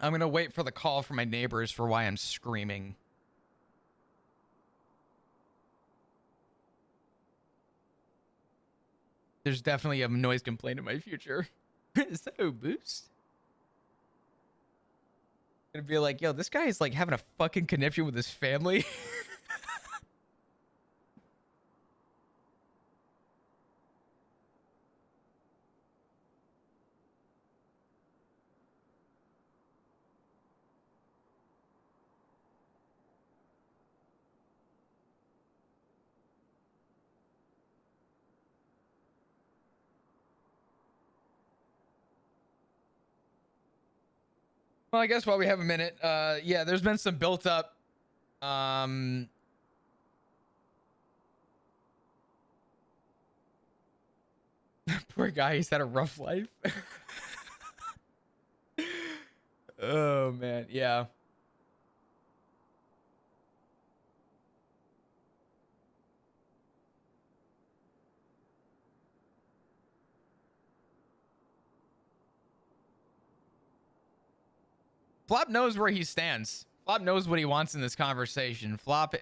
I'm gonna wait for the call from my neighbors for why I'm screaming. There's definitely a noise complaint in my future. So boost. Gonna be like, yo, this guy is like having a fucking conniption with his family. Well, I guess while we have a minute, yeah, there's been some built up, um, poor guy, he's had a rough life. Oh man, yeah. Flop knows where he stands. Flop knows what he wants in this conversation. Flop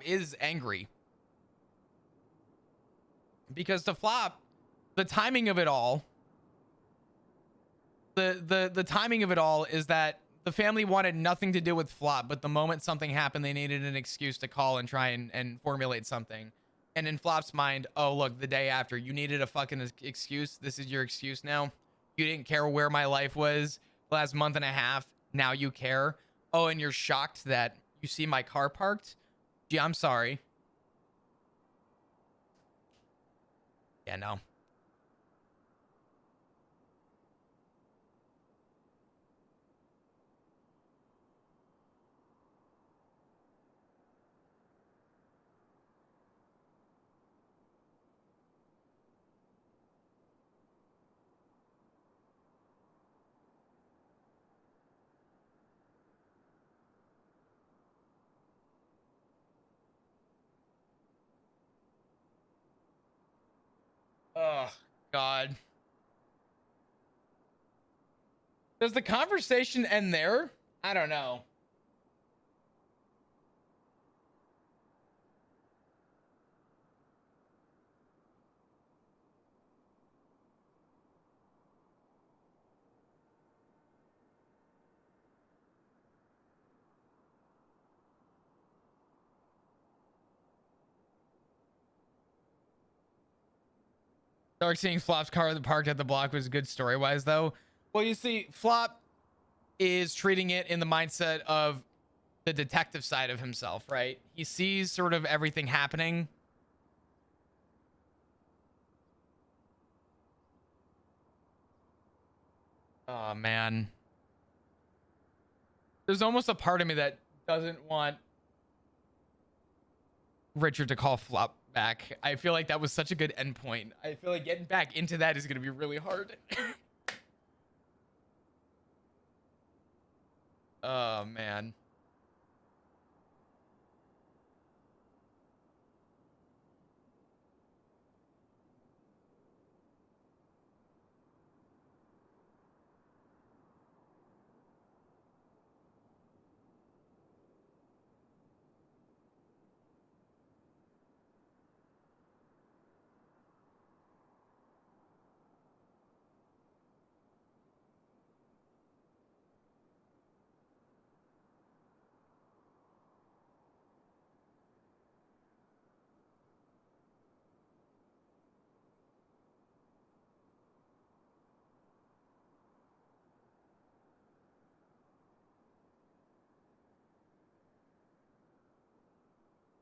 is angry. Because to Flop, the timing of it all, the timing of it all is that the family wanted nothing to do with Flop, but the moment something happened, they needed an excuse to call and try and formulate something. And in Flop's mind, oh look, the day after, you needed a fucking excuse. This is your excuse now. You didn't care where my life was the last month and a half. Now you care. Oh, and you're shocked that you see my car parked. Gee, I'm sorry. Yeah, no. Oh, God. Does the conversation end there? I don't know. Dark seeing Flop's car parked at the block was good story wise, though. Well, you see, Flop is treating it in the mindset of the detective side of himself, right? He sees sort of everything happening. Oh, man. There's almost a part of me that doesn't want Richard to call Flop back. I feel like that was such a good endpoint. I feel like getting back into that is going to be really hard. Oh, man.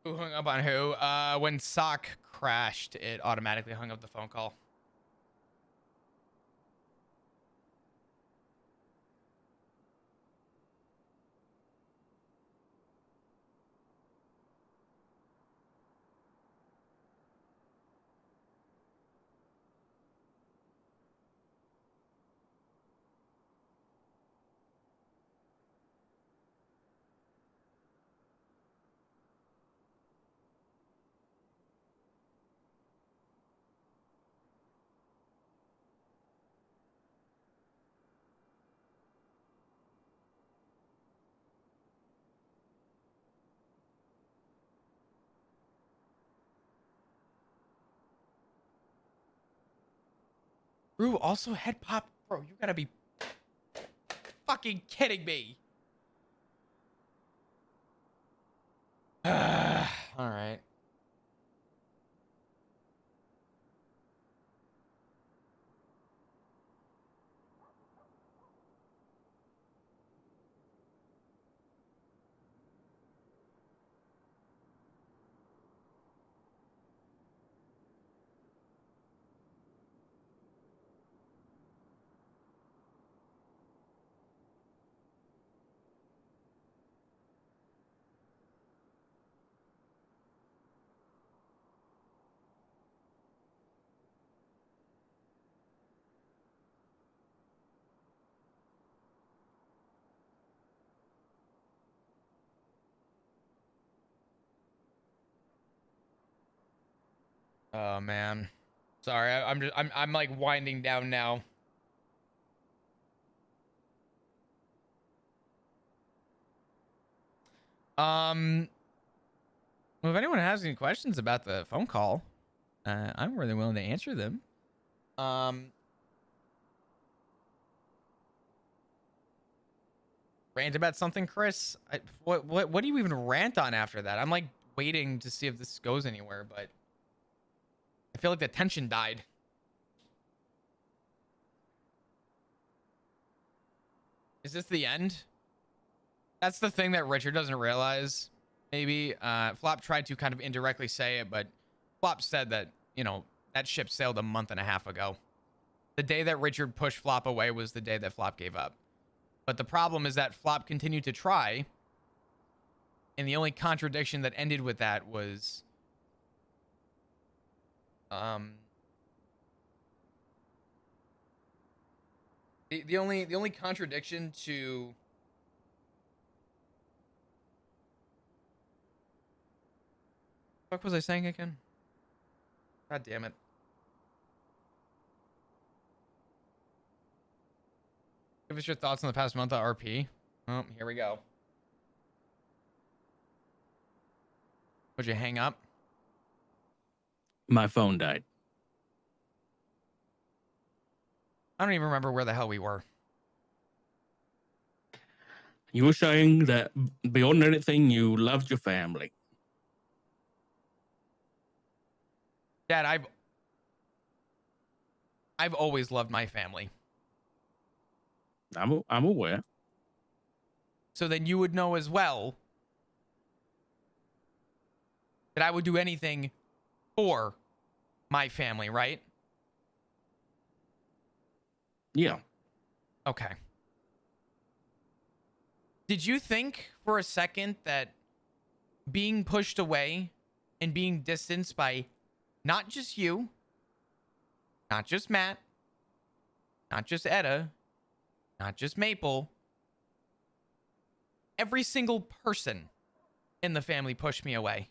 Who hung up on who? When Sock crashed, it automatically hung up the phone call. Brew also head pop? Bro, you gotta be fucking kidding me. All right. Oh man. Sorry, I'm like winding down now. Well, if anyone has any questions about the phone call, I'm really willing to answer them. Rant about something, Chris? What do you even rant on after that? I'm like waiting to see if this goes anywhere, but I feel like the tension died. Is this the end? That's the thing that Richard doesn't realize. Maybe Flop tried to kind of indirectly say it, but Flop said that, you know, that ship sailed a month and a half ago. The day that Richard pushed Flop away was the day that Flop gave up. But the problem is that Flop continued to try, and the only contradiction that ended with that was the only contradiction to what was I saying again? God damn it. Give us your thoughts on the past month of RP. Oh, here we go. Would you hang up? My phone died. I don't even remember where the hell we were. You were saying that beyond anything, you loved your family. Dad, I've always loved my family. I'm aware. So then you would know as well that I would do anything for my family, right? Yeah. Okay. Did you think for a second that being pushed away and being distanced by not just you, not just Matt, not just Etta, not just Maple, every single person in the family pushed me away?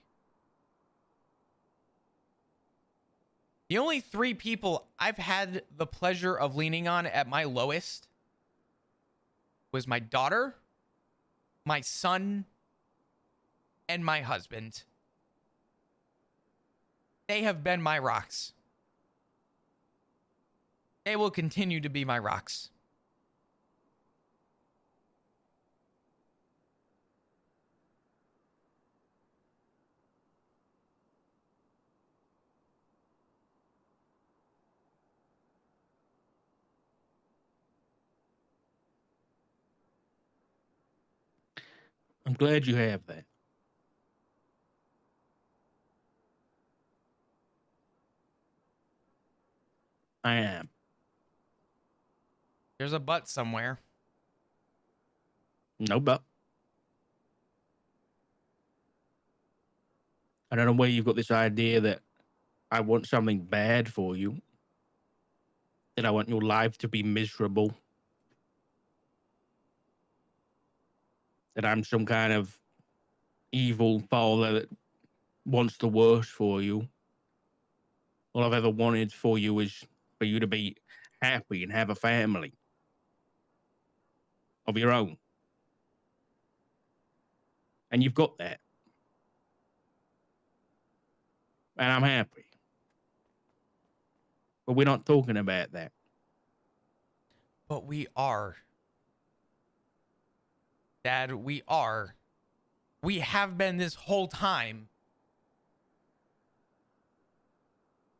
The only 3 people I've had the pleasure of leaning on at my lowest was my daughter, my son, and my husband. They have been my rocks. They will continue to be my rocks. I'm glad you have that. I am. There's a but somewhere. No, but I don't know where you've got this idea that I want something bad for you, that I want your life to be miserable, that I'm some kind of evil father that wants the worst for you. All I've ever wanted for you is for you to be happy and have a family of your own. And you've got that. And I'm happy. But we're not talking about that. But we are. Dad, we are. We have been this whole time.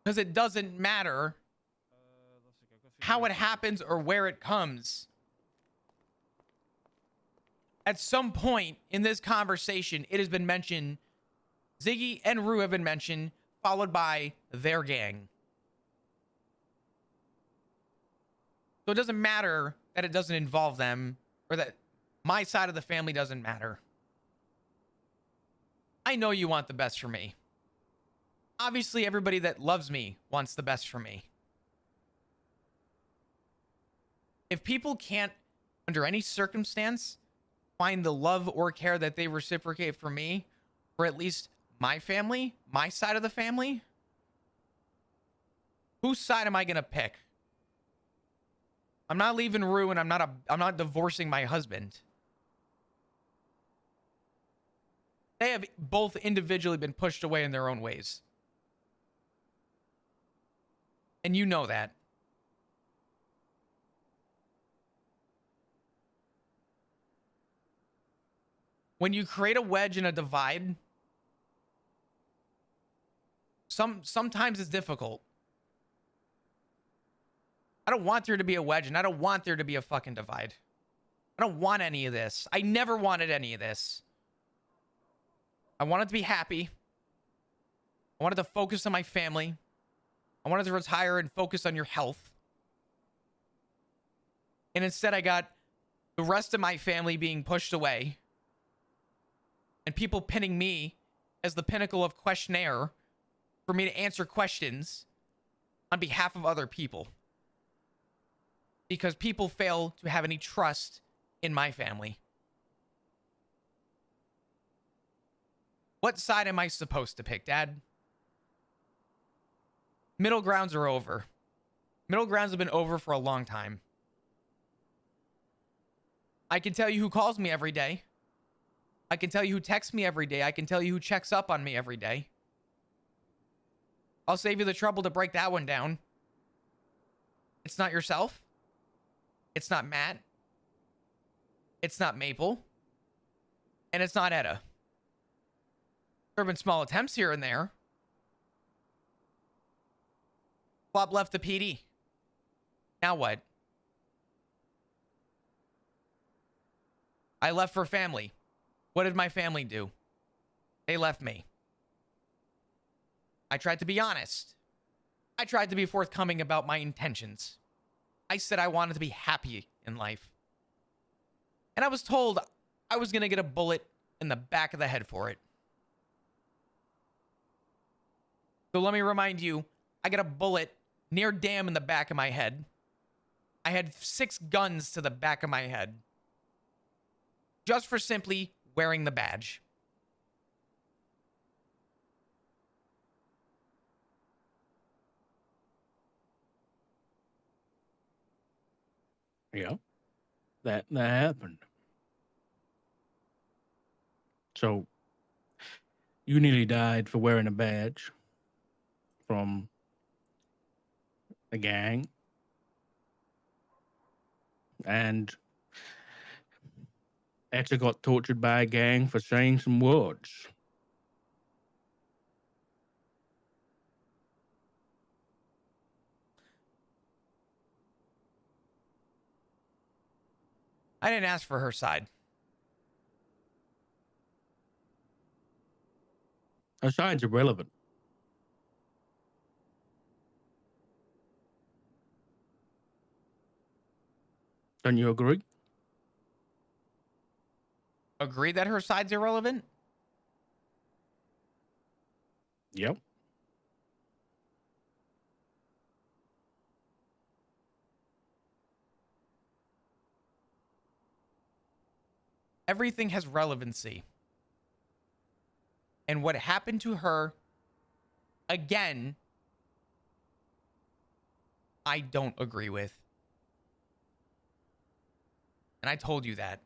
Because it doesn't matter how it happens or where it comes. At some point in this conversation, it has been mentioned, Ziggy and Rue have been mentioned, followed by their gang. So it doesn't matter that it doesn't involve them, or that my side of the family doesn't matter. I know you want the best for me. Obviously, everybody that loves me wants the best for me. If people can't, under any circumstance, find the love or care that they reciprocate for me, or at least my family, my side of the family, whose side am I gonna pick? I'm not leaving Rue, and I'm not divorcing my husband. They have both individually been pushed away in their own ways. And you know that. When you create a wedge and a divide, sometimes it's difficult. I don't want there to be a wedge, and I don't want there to be a fucking divide. I don't want any of this. I never wanted any of this. I wanted to be happy. I wanted to focus on my family. I wanted to retire and focus on your health. And instead, I got the rest of my family being pushed away, and people pinning me as the pinnacle of questionnaire for me to answer questions on behalf of other people. Because people fail to have any trust in my family. What side am I supposed to pick, Dad? Middle grounds are over. Middle grounds have been over for a long time. I can tell you who calls me every day. I can tell you who texts me every day. I can tell you who checks up on me every day. I'll save you the trouble to break that one down. It's not yourself. It's not Matt. It's not Maple. And it's not Etta. There have been small attempts here and there. Flop left the PD. Now what? I left for family. What did my family do? They left me. I tried to be honest. I tried to be forthcoming about my intentions. I said I wanted to be happy in life. And I was told I was going to get a bullet in the back of the head for it. So let me remind you, I got a bullet near damn in the back of my head. I had 6 guns to the back of my head. Just for simply wearing the badge. Yeah, that happened. So you nearly died for wearing a badge from a gang, and Etta got tortured by a gang for saying some words. I didn't ask for her side. Her side's irrelevant. Don't you agree? Agree that her side's irrelevant? Yep. Everything has relevancy. And what happened to her, again, I don't agree with. And I told you that.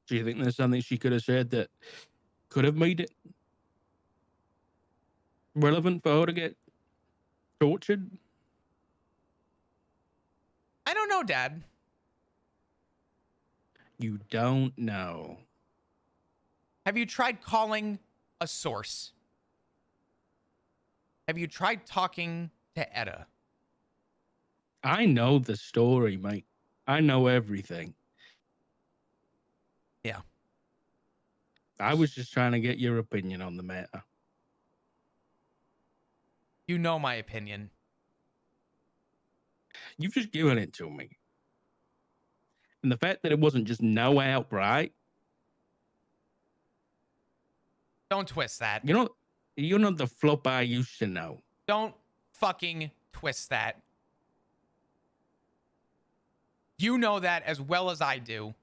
Do you think there's something she could have said that could have made it relevant for her to get tortured? I don't know know, Dad. You don't know. Have you tried calling a source? Have you tried talking to Etta? I know the story, mate. I know everything. Yeah. I was just trying to get your opinion on the matter. You know my opinion. You've just given it to me. And the fact that it wasn't just no outright, Don't twist that. you're not the flop I used to know. Don't fucking twist that. You know that as well as I do.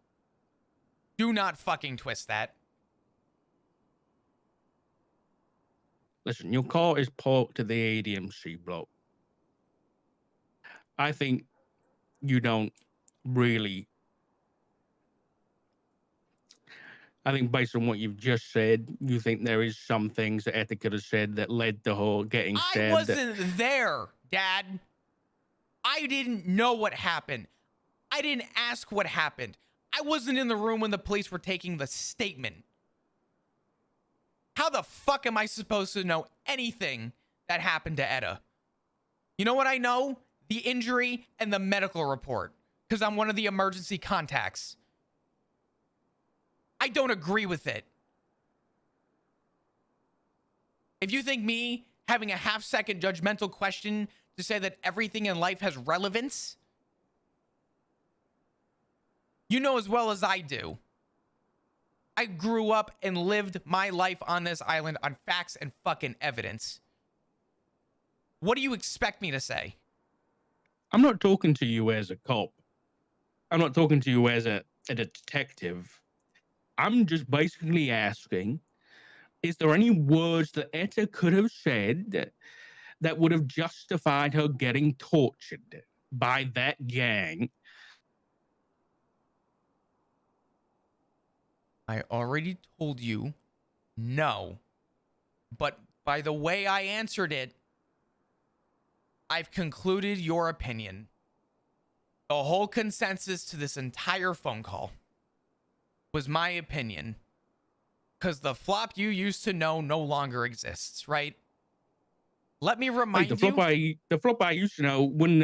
Do not fucking twist that. Listen, your car is parked to the ADMC block. I think you don't really. I think based on what you've just said, you think there is some things that Etta could have said that led to her getting I stabbed. wasn't there, Dad. I didn't know what happened. I didn't ask what happened. I wasn't in the room when the police were taking the statement. How the fuck am I supposed to know anything that happened to Etta? You know what I know? The injury and the medical report, because I'm one of the emergency contacts. I don't agree with it. If you think me having a half-second judgmental question to say that everything in life has relevance, you know as well as I do. I grew up and lived my life on this island on facts and fucking evidence. What do you expect me to say? I'm not talking to you as a cop. I'm not talking to you as a detective. I'm just basically asking, is there any words that Etta could have said that would have justified her getting tortured by that gang? I already told you no. But by the way I answered it, I've concluded your opinion. The whole consensus to this entire phone call was my opinion. Because the flop you used to know no longer exists, right? Let me remind the flop I used to know wouldn't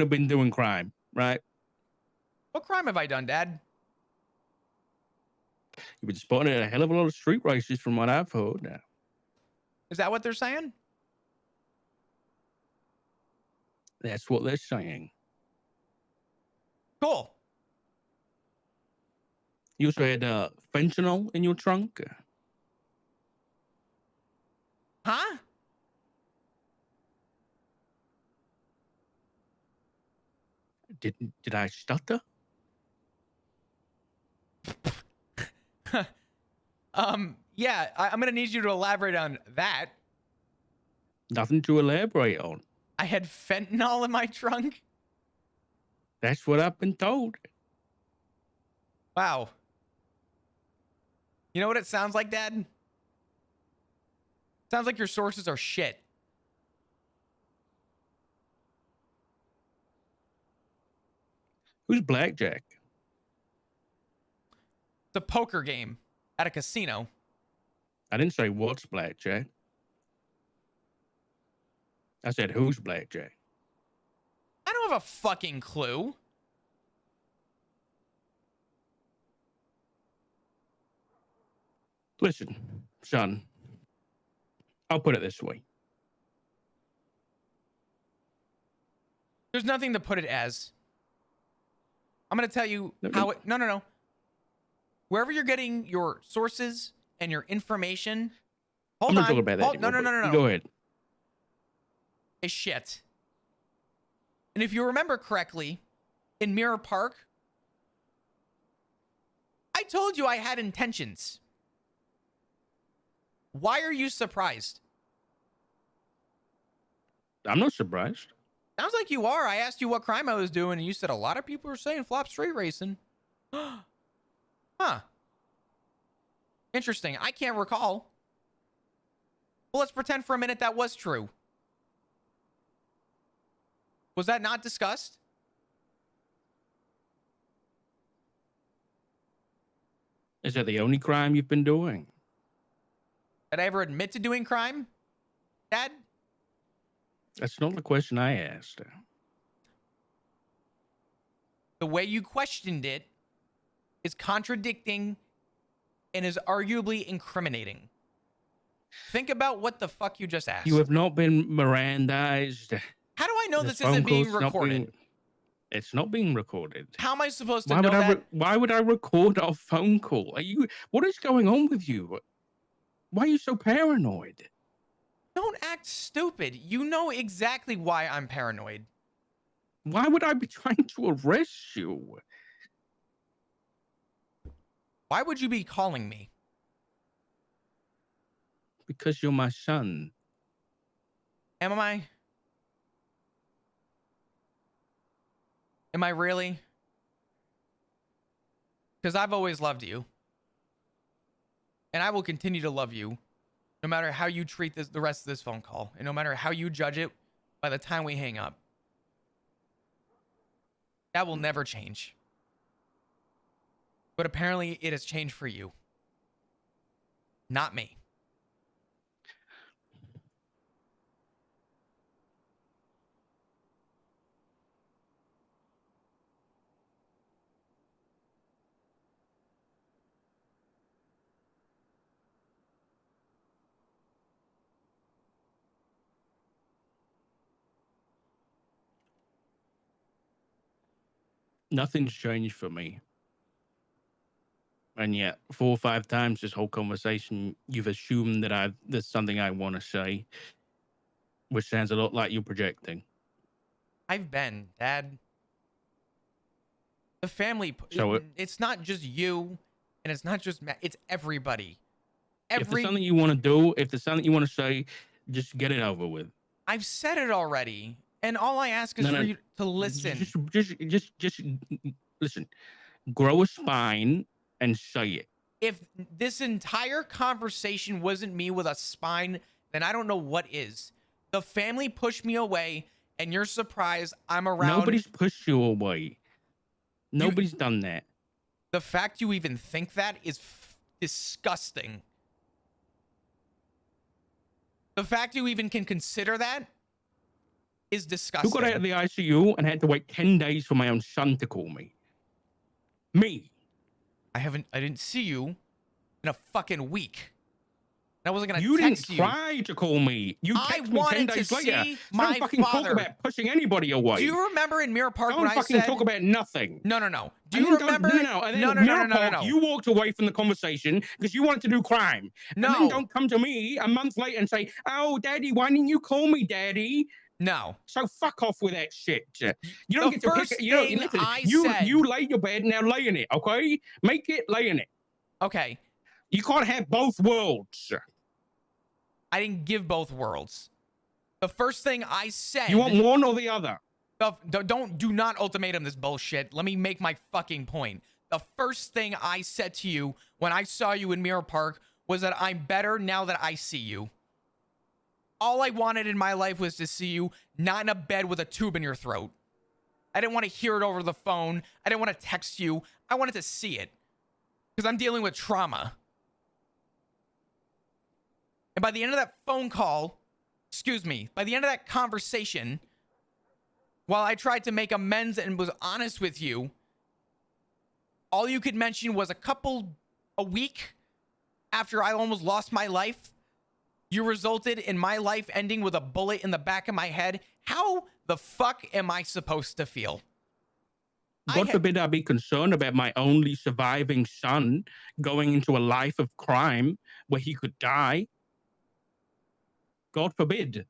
have been doing crime, right? What crime have I done, Dad? You've been spotting a hell of a lot of street races from what I've heard now. Is that what they're saying? That's what they're saying. Cool. You also had fentanyl in your trunk? Huh? Did I stutter? Yeah, I'm gonna need you to elaborate on that. Nothing to elaborate on. I had fentanyl in my trunk? That's what I've been told. Wow. You know what it sounds like, Dad? Sounds like your sources are shit. Who's Blackjack? It's a poker game at a casino. I didn't say what's Blackjack. I said who's Blackjack. I don't have a fucking clue. Listen, son, I'll put it this way. There's nothing to put it as. I'm going to tell you how it... No. Wherever you're getting your sources and your information... Hold on. I'm not talking about that anymore, No. Go ahead. Is shit. And if you remember correctly, in Mirror Park, I told you I had intentions. Why are you surprised? I'm not surprised. Sounds like you are. I asked you what crime I was doing, and you said a lot of people are saying flop street racing. Huh. Interesting. I can't recall. Well, let's pretend for a minute that was true. Was that not discussed? Is that the only crime you've been doing? Did I ever admit to doing crime, Dad? That's not the question I asked. The way you questioned it is contradicting and is arguably incriminating. Think about what the fuck you just asked. You have not been Mirandized. How do I know this phone isn't being call's not recorded? It's not being recorded. How am I supposed to know that? Why would I record our phone call? What is going on with you? Why are you so paranoid? Don't act stupid. You know exactly why I'm paranoid. Why would I be trying to arrest you? Why would you be calling me? Because you're my son. Am I? Am I really? Because I've always loved you. And I will continue to love you no matter how you treat the rest of this phone call. And no matter how you judge it by the time we hang up. That will never change. But apparently it has changed for you. Not me. Nothing's changed for me. And yet, 4 or 5 times this whole conversation, you've assumed that there's something I want to say, which sounds a lot like you projecting. I've been, Dad. The family, So it's not just you, and it's not just Matt, it's everybody. If there's something you want to do, if there's something you want to say, just get it over with. I've said it already, and all I ask is for you to listen. Just listen. Grow a spine and say it. If this entire conversation wasn't me with a spine, then I don't know what is. The family pushed me away, and you're surprised I'm around. Nobody's pushed you away. Nobody's done that. The fact you even think that is disgusting. The fact you even can consider that is disgusting. Who got out of the ICU and had to wait 10 days for my own son to call me? Me. I didn't see you in a fucking week. I wasn't gonna You text didn't try to call me. You texted me 10 days later. Don't fucking father. talk about pushing anybody away. Do you remember in Mirror Park Don't when I fucking said... talk about nothing. No. Do you remember? No. You walked away from the conversation because you wanted to do crime. No. And then don't come to me a month later and say, "Oh, Daddy, why didn't you call me, Daddy?" No. So fuck off with that shit. You don't get to pick it. You you lay your bed, now lay in it, okay? Make it, lay in it. Okay. You can't have both worlds. I didn't give both worlds. The first thing I said... You want one or the other? Do not ultimatum this bullshit. Let me make my fucking point. The first thing I said to you when I saw you in Mirror Park was that I'm better now that I see you. All I wanted in my life was to see you not in a bed with a tube in your throat. I didn't want to hear it over the phone. I didn't want to text you. I wanted to see it. Because I'm dealing with trauma. And by the end of that phone call, by the end of that conversation, while I tried to make amends and was honest with you, all you could mention was a week after I almost lost my life, you resulted in my life ending with a bullet in the back of my head. How the fuck am I supposed to feel? God forbid I be concerned about my only surviving son going into a life of crime where he could die. God forbid.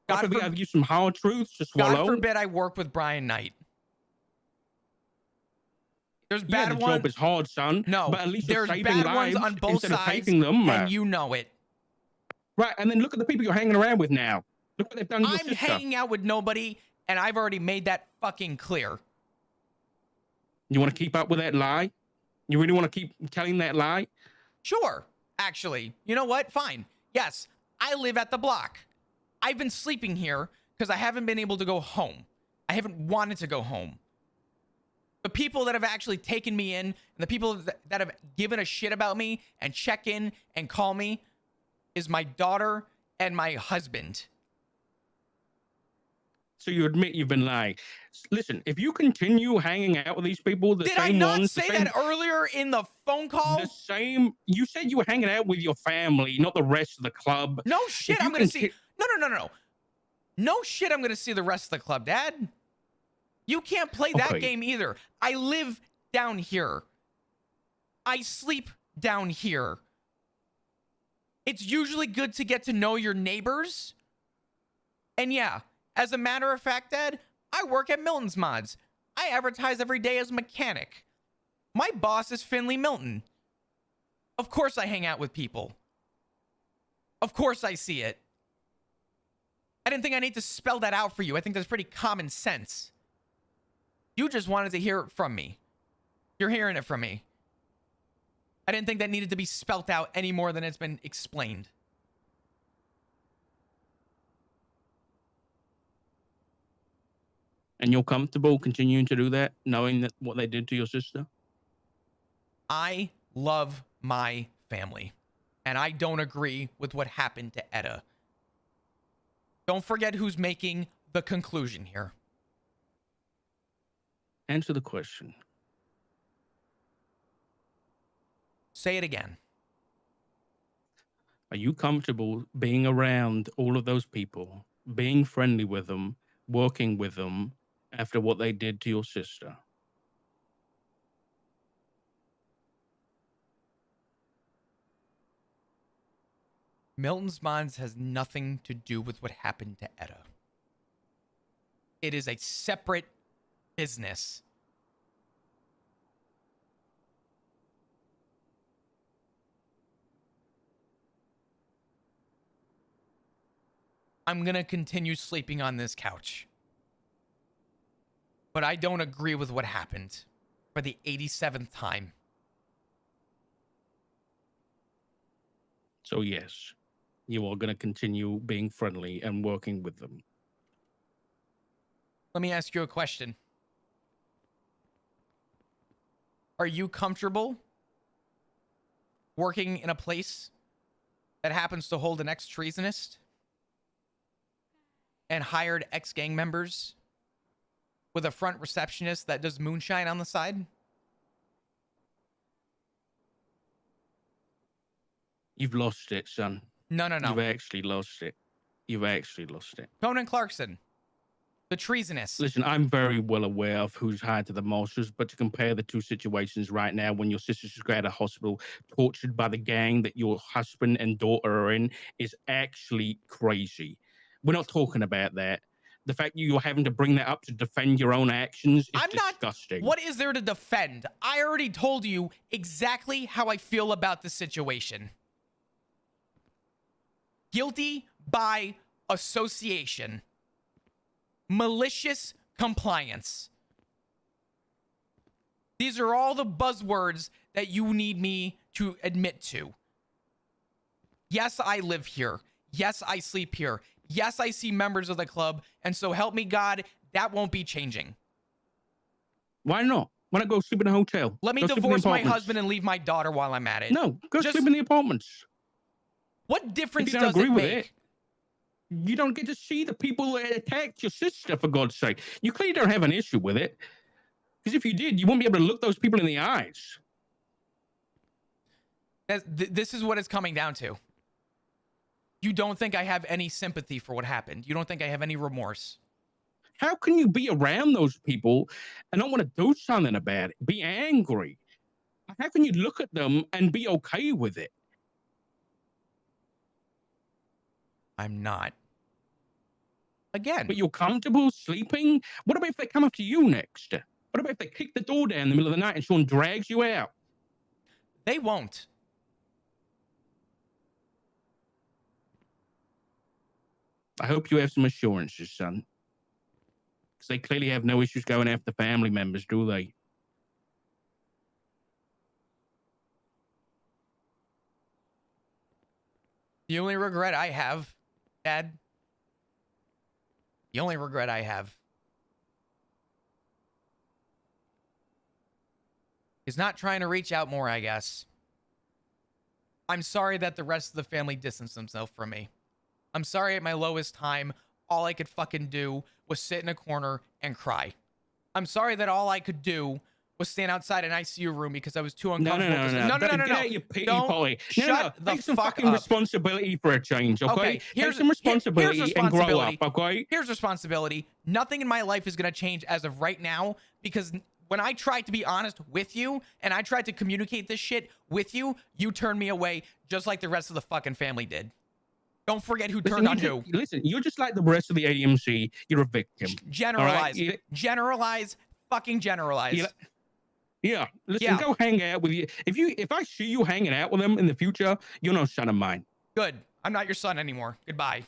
God forbid I give you some hard truths to swallow. God forbid I work with Brian Knight. There's bad ones. The job is hard, son. No, but at least there's bad ones on both sides, and you know it. Right, and then look at the people you're hanging around with now. Look what they've done to your sister. I'm hanging out with nobody, and I've already made that fucking clear. You want to keep up with that lie? You really want to keep telling that lie? Sure, actually. You know what? Fine. Yes, I live at the block. I've been sleeping here because I haven't been able to go home. I haven't wanted to go home. The people that have actually taken me in and the people that have given a shit about me and check in and call me is my daughter and my husband. So you admit you've been lying. Listen, if you continue hanging out with these people, the Did I same not ones, say that earlier in the phone call? you said you were hanging out with your family, not the rest of the club. No shit, If you I'm gonna can, see. No. No shit, I'm gonna see the rest of the club, Dad. You can't play that Okay. game either. I live down here. I sleep down here. It's usually good to get to know your neighbors. And yeah, as a matter of fact, Dad, I work at Milton's Mods. I advertise every day as a mechanic. My boss is Finley Milton. Of course I hang out with people. Of course I see it. I didn't think I need to spell that out for you. I think that's pretty common sense. You just wanted to hear it from me. You're hearing it from me. I didn't think that needed to be spelt out any more than it's been explained. and you're comfortable continuing to do that, knowing that what they did to your sister? I love my family, and I don't agree with what happened to Etta. Don't forget who's making the conclusion here. Answer the question. Say it again. Are you comfortable being around all of those people, being friendly with them, working with them after what they did to your sister? Milton's Mods has nothing to do with what happened to Etta. It is a separate business. I'm going to continue sleeping on this couch. But I don't agree with what happened for the 87th time. So yes, you are going to continue being friendly and working with them. Let me ask you a question. Are you comfortable working in a place that happens to hold an ex-treasonist and hired ex-gang members with a front receptionist that does moonshine on the side? You've lost it, son. No. You've actually lost it. You've actually lost it. Conan Clarkson, the treasonist. Listen, I'm very well aware of who's hired to the marshals, but to compare the two situations right now, when your sister's just got out of hospital, tortured by the gang that your husband and daughter are in, is actually crazy. We're not talking about that. The fact you're having to bring that up to defend your own actions is disgusting. What is there to defend? I already told you exactly how I feel about the situation. Guilty by association. Malicious compliance. These are all the buzzwords that you need me to admit to. Yes, I live here. Yes, I sleep here. Yes, I see members of the club. And so help me God, that won't be changing. Why not? Why not go sleep in a hotel? Let me divorce my husband and leave my daughter while I'm at it. No, go sleep in the apartments. What difference does it make? You don't get to see the people that attacked your sister, for God's sake. You clearly don't have an issue with it. Because if you did, you wouldn't be able to look those people in the eyes. This is what it's coming down to. You don't think I have any sympathy for what happened. You don't think I have any remorse. How can you be around those people and not want to do something about it? Be angry. How can you look at them and be okay with it? I'm not. Again. But you're comfortable sleeping? What about if they come after you next? What about if they kick the door down in the middle of the night and Sean drags you out? They won't. I hope you have some assurances, son. Because they clearly have no issues going after family members, do they? The only regret I have, Dad, the only regret I have He's not trying to reach out more, I guess. I'm sorry that the rest of the family distanced themselves from me. I'm sorry at my lowest time, all I could fucking do was sit in a corner and cry. I'm sorry that all I could do was stand outside an ICU room because I was too No, uncomfortable. no. Get No. out your pity Don't party. shut the Take some fuck fucking up. responsibility for a change, okay? Okay, Take some here's responsibility and grow up, responsibility. okay? Here's responsibility. Nothing in my life is going to change as of right now because when I tried to be honest with you and I tried to communicate this shit with you, you turned me away just like the rest of the fucking family did. Don't forget who turned on who. Listen, you're just like the rest of the ADMC. You're a victim. Generalize. All right? Generalize. Fucking generalize. Yeah. Listen, go hang out with you. If I see you hanging out with them in the future, you're no son of mine. Good. I'm not your son anymore. Goodbye.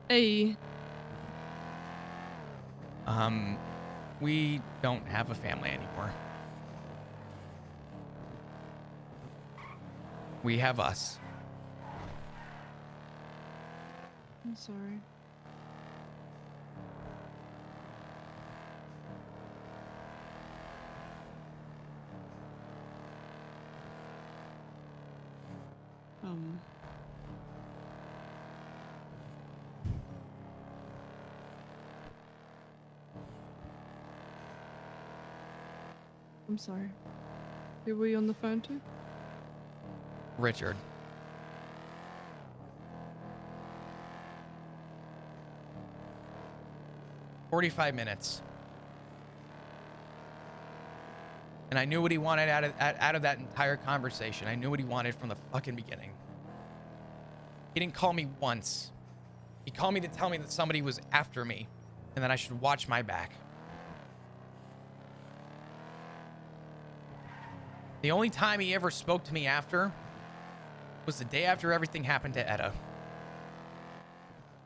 Hey. We don't have a family anymore. We have us. I'm sorry. I'm sorry. Who were you on the phone to? Richard. "45 minutes. And I knew what he wanted out of that entire conversation. I knew what he wanted from the fucking beginning. He didn't call me once. He called me to tell me that somebody was after me and that I should watch my back. The only time he ever spoke to me after was the day after everything happened to Etta.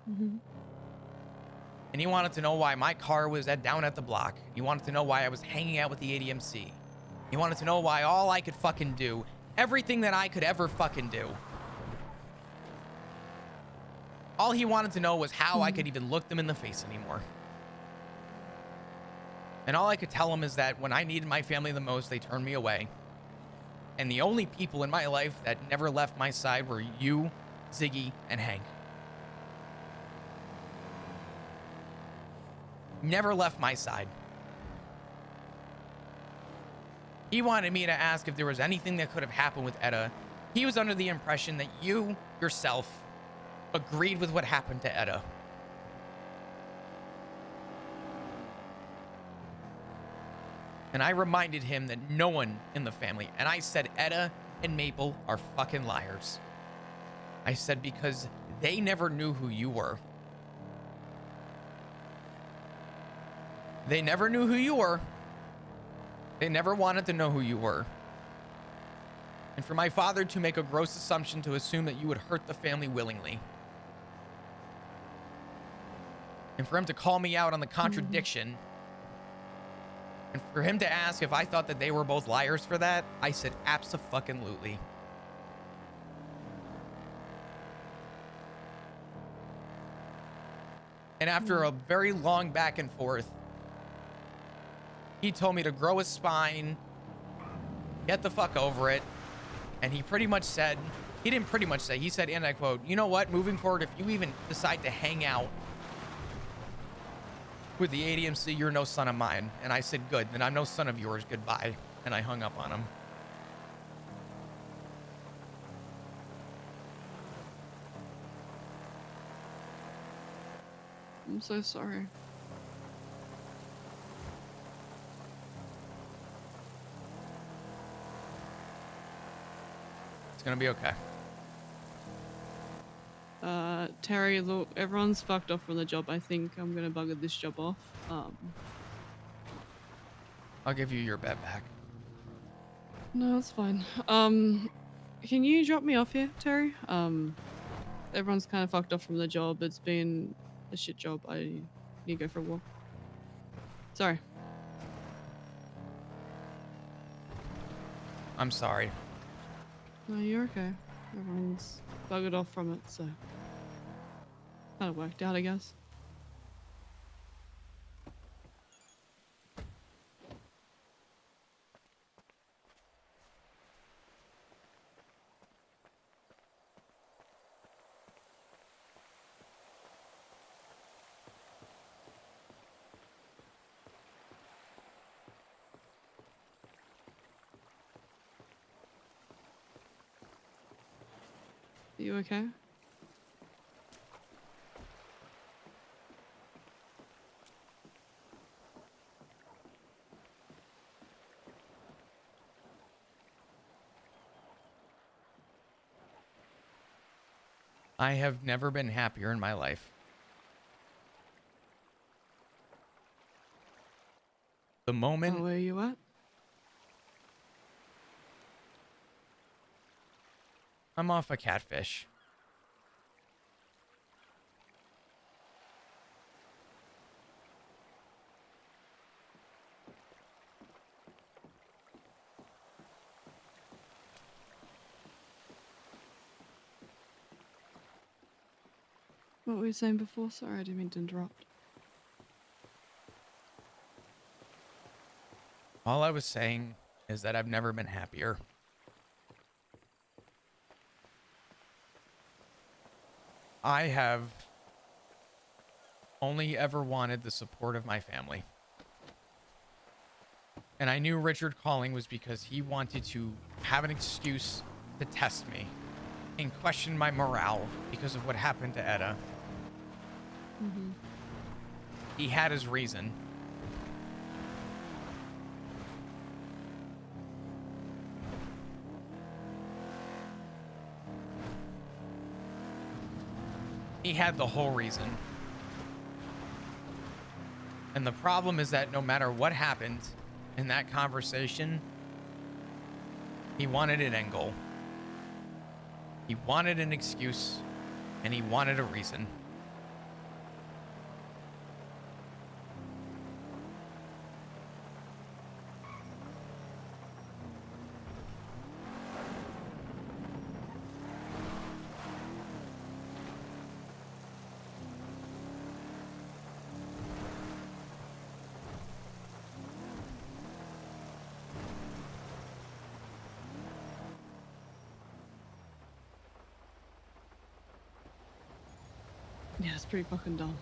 Mm-hmm. And he wanted to know why my car was down at the block. He wanted to know why I was hanging out with the ADMC. He wanted to know why all I could fucking do, everything that I could ever fucking do. All he wanted to know was how I could even look them in the face anymore. And all I could tell him is that when I needed my family the most, they turned me away. And the only people in my life that never left my side were you, Ziggy, and Hank. Never left my side. He wanted me to ask if there was anything that could have happened with Etta. He was under the impression that you, yourself, agreed with what happened to Etta. And I reminded him that no one in the family, and I said Etta and Maple are fucking liars. I said because they never knew who you were. They never knew who you were. They never wanted to know who you were. and for my father to make a gross assumption to assume that you would hurt the family willingly. And for him to call me out on the contradiction, and for him to ask if I thought that they were both liars for that, I said abso-fucking-lutely. And after a very long back and forth, he told me to grow a spine, get the fuck over it, and he pretty much said, he didn't pretty much say, he said, and I quote, "You know what, moving forward, if you even decide to hang out with the ADMC, you're no son of mine." And I said, "Good, then I'm no son of yours, goodbye." And I hung up on him. I'm so sorry. It's gonna be okay. Terry, look, everyone's fucked off from the job. I think I'm gonna bugger this job off. I'll give you your bet back. No, it's fine. Can you drop me off here, Terry? Everyone's kind of fucked off from the job. It's been a shit job. I need to go for a walk. Sorry. I'm sorry. No, you're okay. Everyone's buggered off from it, so kind of worked out, I guess. Are you okay? I have never been happier in my life. The moment Oh, where are you at? I'm off a catfish. What were you saying before? Sorry, I didn't mean to interrupt. All I was saying is that I've never been happier. I have only ever wanted the support of my family. And I knew Richard calling was because he wanted to have an excuse to test me and question my morale because of what happened to Etta. He had his reason. He had the whole reason. And the problem is that no matter what happened in that conversation, he wanted an end goal. He wanted an excuse, and he wanted a reason. Yeah, it's pretty fucking dumb.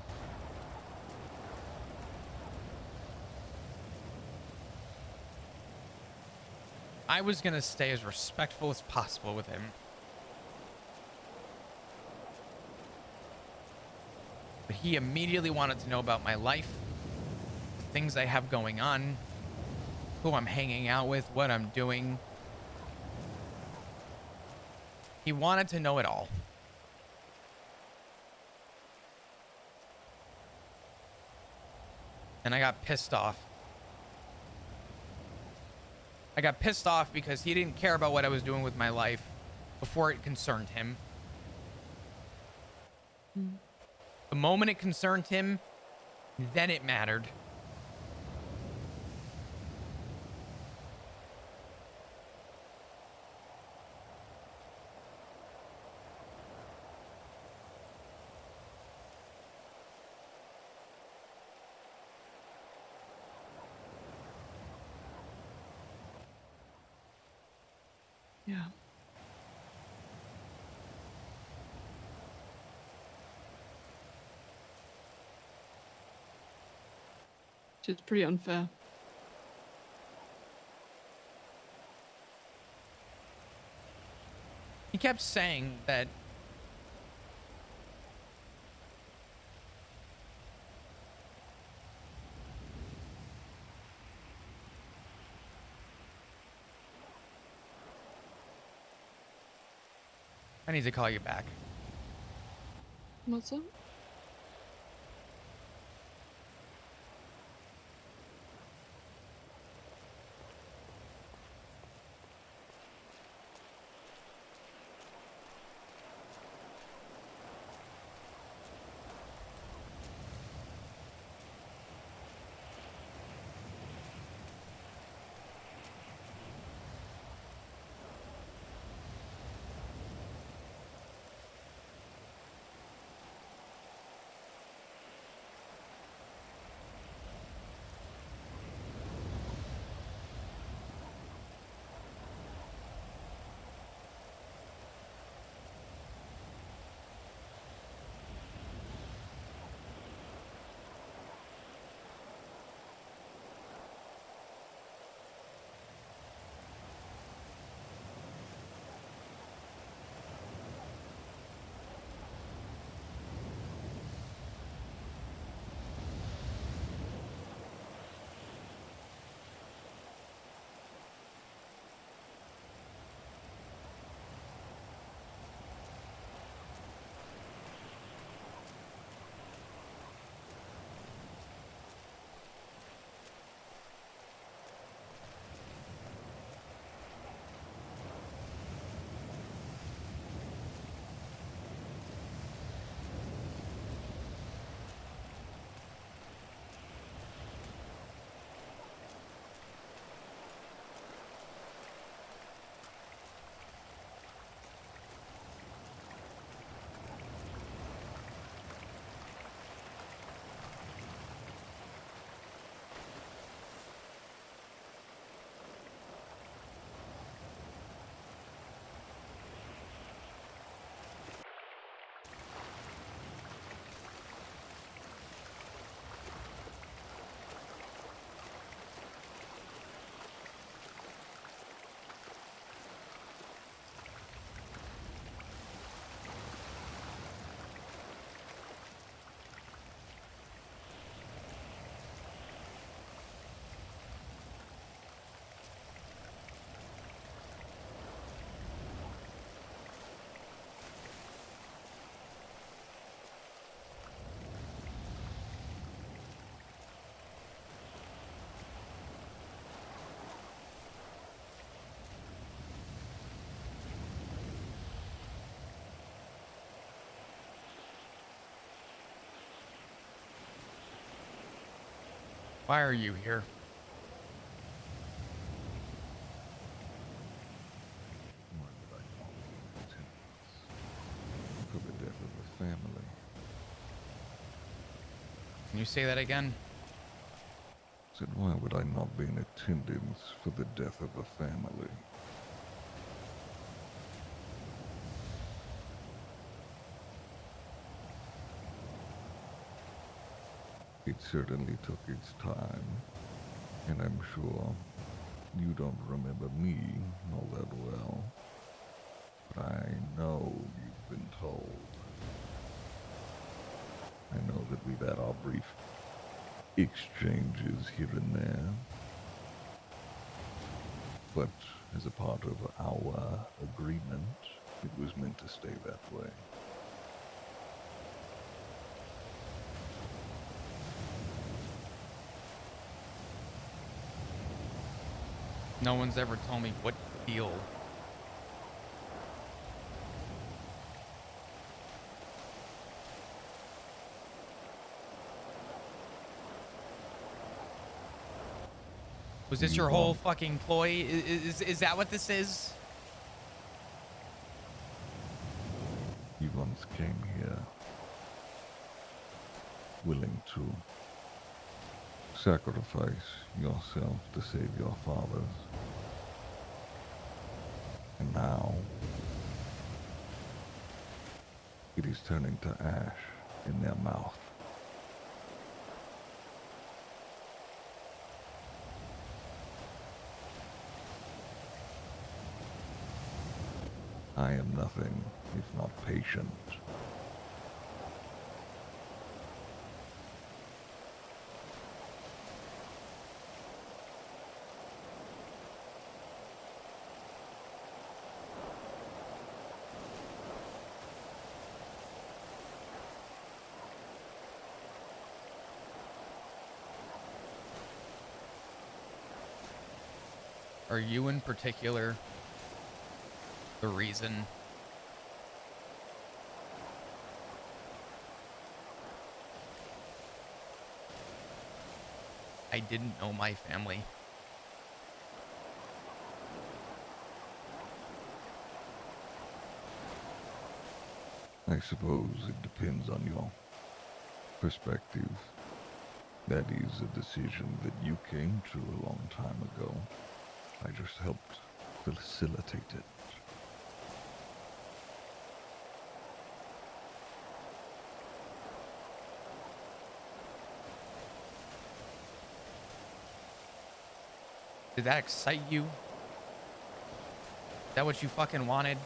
I was gonna stay as respectful as possible with him. But he immediately wanted to know about my life, the things I have going on, who I'm hanging out with, what I'm doing. He wanted to know it all. And I got pissed off. I got pissed off because he didn't care about what I was doing with my life before it concerned him. Mm. The moment it concerned him, then it mattered. Yeah. It's pretty unfair. He kept saying that I need to call you back. What's up? Why are you here? Why would I not be in attendance for the death of a family? Can you say that again? Said, why would I not be in attendance for the death of a family? It certainly took its time, and I'm sure you don't remember me all that well, but I know you've been told. I know that we've had our brief exchanges here and there, but as a part of our agreement, it was meant to stay that way. No one's ever told me what to feel. Was this You your whole want- fucking ploy? Is that what this is? You once came here willing to sacrifice yourself to save your fathers. And now it is turning to ash in their mouth. I am nothing if not patient. Are you in particular the reason? I didn't know my family. I suppose it depends on your perspective. That is a decision that you came to a long time ago. I just helped facilitate it. Did that excite you? Is that what you fucking wanted?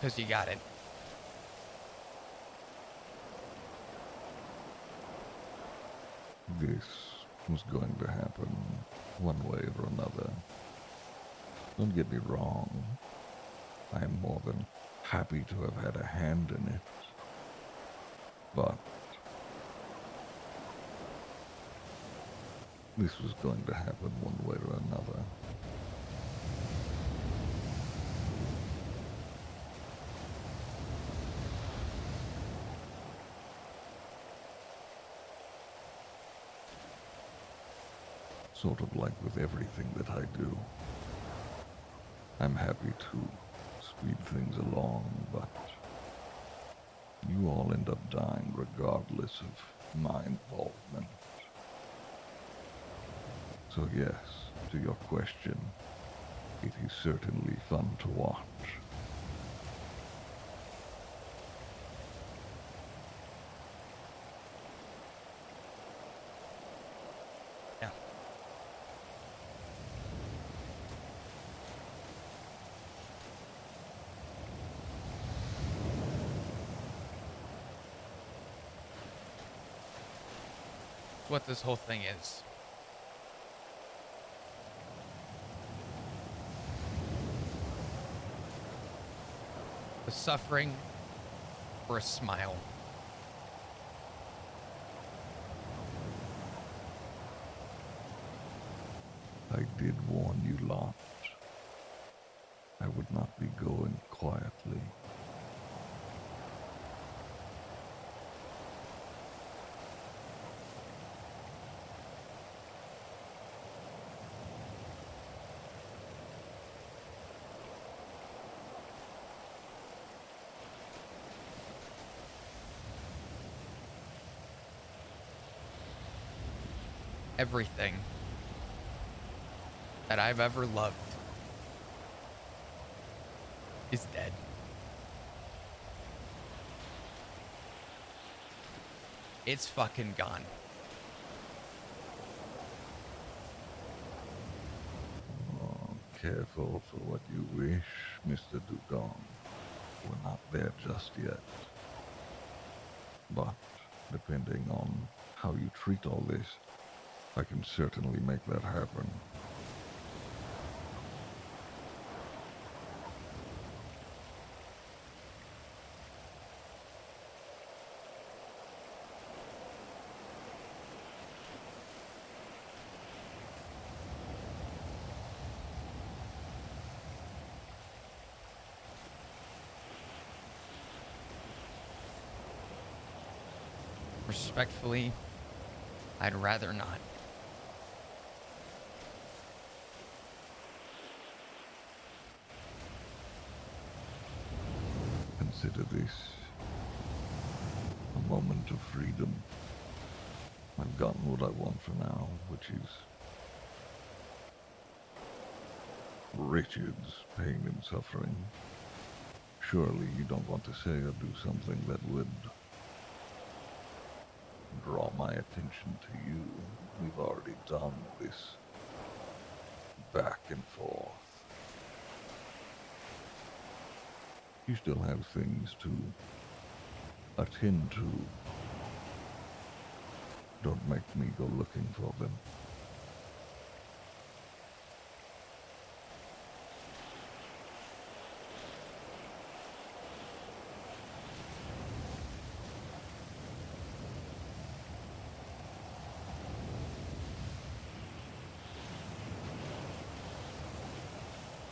Because you got it. This was going to happen one way or another. Don't get me wrong. I am more than happy to have had a hand in it. But this was going to happen one way or another. Sort of like with everything that I do. I'm happy to speed things along, but you all end up dying regardless of my involvement. So yes, to your question, it is certainly fun to watch. Yeah. What this whole thing is. The suffering or a smile. I did warn you lot. I would not be going quietly. Everything that I've ever loved is dead. It's fucking gone. Oh, careful for what you wish, Mr. Dugong. We're not there just yet. But, depending on how you treat all this, I can certainly make that happen. Respectfully, I'd rather not. Consider this a moment of freedom. I've gotten what I want for now, which is Richard's pain and suffering. Surely you don't want to say or do something that would draw my attention to you. We've already done this back and forth. You still have things to attend to. Don't make me go looking for them.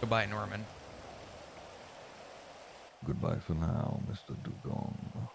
Goodbye, Norman. Goodbye for now, Mr. Dugong.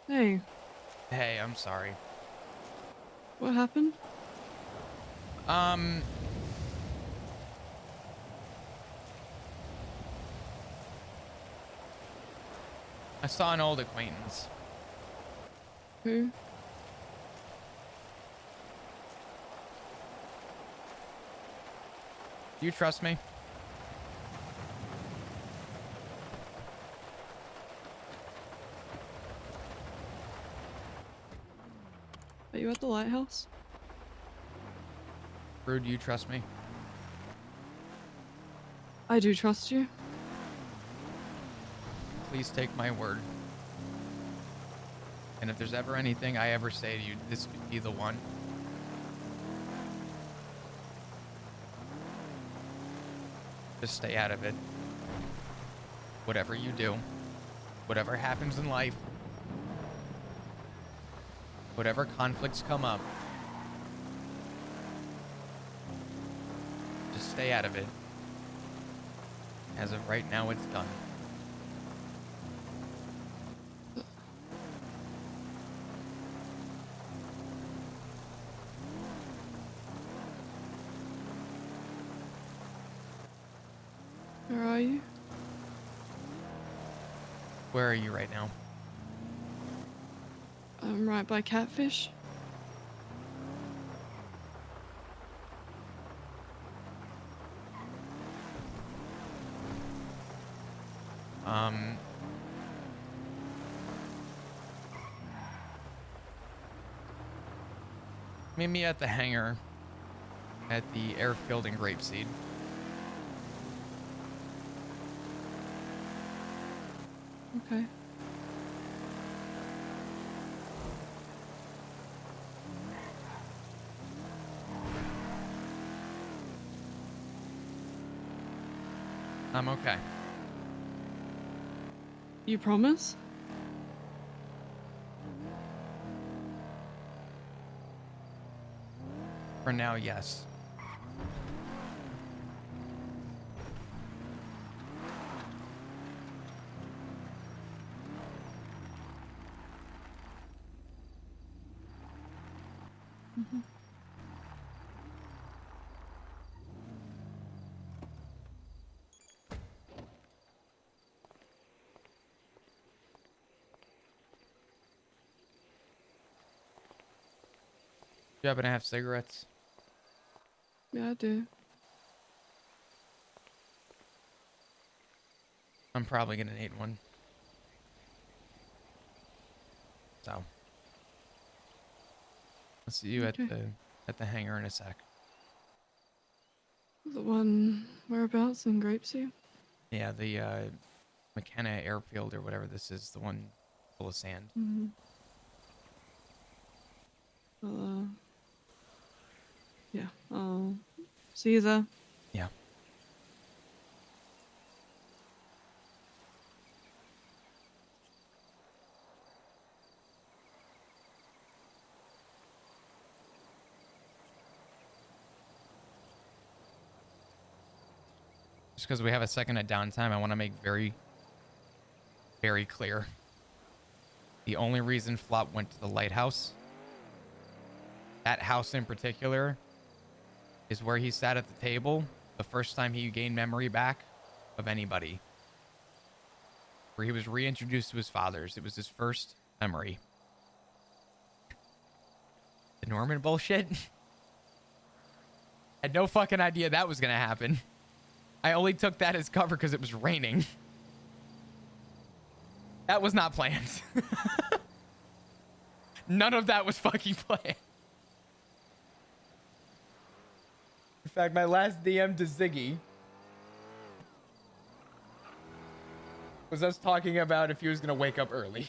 Hey, Hey, I'm sorry. what happened? Um, I saw an old acquaintance. Who? Do you trust me? Are you at the lighthouse? Drew, do you trust me? I do trust you. Please take my word. And if there's ever anything I ever say to you, this would be the one. Just stay out of it. Whatever you do, whatever happens in life, whatever conflicts come up, just stay out of it. As of right now, it's done. Where are you? Where are you right now? I'm right by Catfish. Meet me at the hangar at the airfield in Grapeseed. Okay. I'm okay. You promise? For now, yes. Mhm. You happen to have cigarettes? Yeah, I do. I'm probably gonna need one. So, I'll see you Okay. at the hangar in a sec. The one whereabouts in Grapesy? Yeah, the McKenna airfield or whatever this is, the one full of sand. Mm-hmm. Well, yeah. I'll see you there. Yeah. Just because we have a second of downtime, I want to make very, very clear. The only reason Flop went to the lighthouse, that house in particular, is where he sat at the table the first time he gained memory back of anybody. Where he was reintroduced to his fathers. It was his first memory. The Norman bullshit? Had no fucking idea that was gonna happen. I only took that as cover because it was raining. That was not planned. None of that was fucking planned. In fact, my last DM to Ziggy was us talking about if he was gonna wake up early.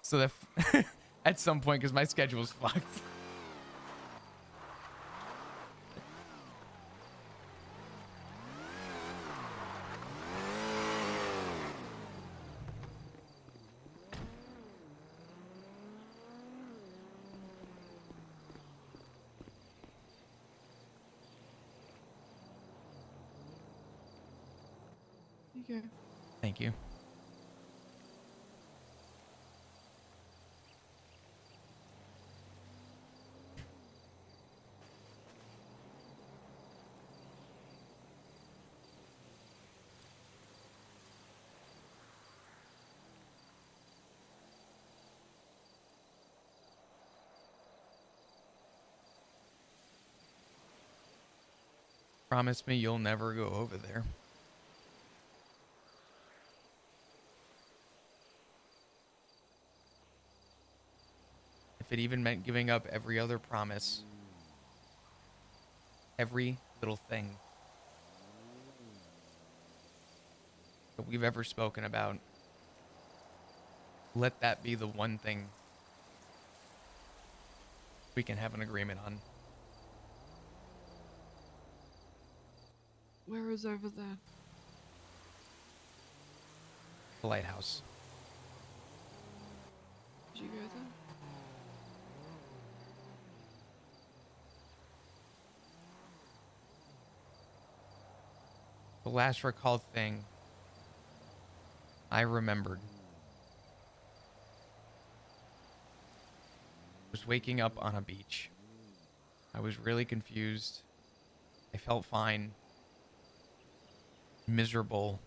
So that at some point, because my schedule's fucked. Okay. Thank you. Promise me you'll never go over there. If it even meant giving up every other promise, every little thing that we've ever spoken about, let that be the one thing we can have an agreement on. Where is over there? The lighthouse. Did you go there? The last recalled thing I remembered was waking up on a beach. I was really confused. I felt fine, miserable,